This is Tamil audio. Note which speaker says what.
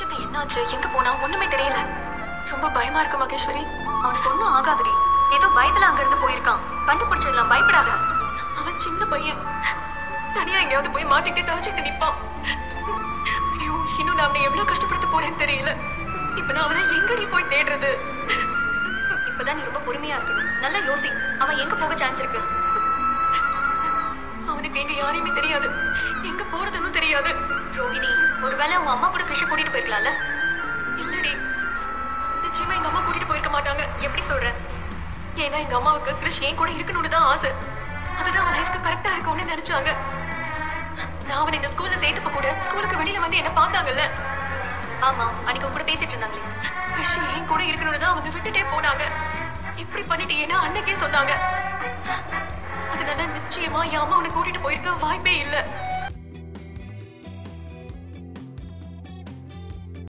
Speaker 1: கிருஷ்ண என்னாச்சு, எங்க போனா ஒண்ணுமே தெரியல. ரொம்ப பயமா இருக்கு மகேஸ்வரி. அவனுக்கு ஒண்ணும் ஆகாதுடி. ஏதோ பயத்துல அங்க இருந்து போயிருக்கான். கண்டுபிடிச்சிடலாம், பயப்படாத. அவன் சின்ன பையன், தனியா எங்கேயாவது போய் மாட்டிட்டு தவிச்சுட்டு நிப்பான். ஐயோ, இன்னும் நான் அவனை எவ்வளவு கஷ்டப்படுத்த போறேன்னு தெரியல. இப்ப நான் அவனை எங்கடி போய் தேடுறது? இப்பதான் நீ ரொம்ப பொறுமையா இருக்கணும். நல்லா யோசி, அவன் எங்க போக சான்ஸ் இருக்கு? அவனுக்கு எங்க யாரையுமே தெரியாது, எங்க போறதுன்னு தெரியாது. ரோகிணி, ஒருவேளை உன் அம்மா கூட கிருஷ்ண கூட்டிட்டு போயிருக்கலாம்ல? இல்லடி, நிச்சயமா எங்க அம்மா கூட்டிட்டு போயிருக்க மாட்டாங்க. எப்படி சொல்ற? ஏன்னா எங்க அம்மாவுக்கு கிருஷ் என் கூட இருக்கணும்னு தான் ஆசை. அதுதான் அவன் லைஃப்க்கு கரெக்டா இருக்கும்னு நினைச்சாங்க. நான் அவன் இந்த ஸ்கூல்ல சேர்த்தப்ப கூட ஸ்கூலுக்கு வெளியில வந்து என்ன பார்த்தாங்கல்ல. ஆமா, அன்னைக்கு உன் கூட பேசிட்டு இருந்தாங்களே. கிருஷ் என் கூட இருக்கணும்னு தான் அவங்க விட்டுட்டே போனாங்க. இப்படி பண்ணிட்டேன்னா அன்னைக்கே சொன்னாங்க. அதனால நிச்சயமா என் அம்மா உன்னை கூட்டிட்டு போயிருக்க வாய்ப்பே இல்லை.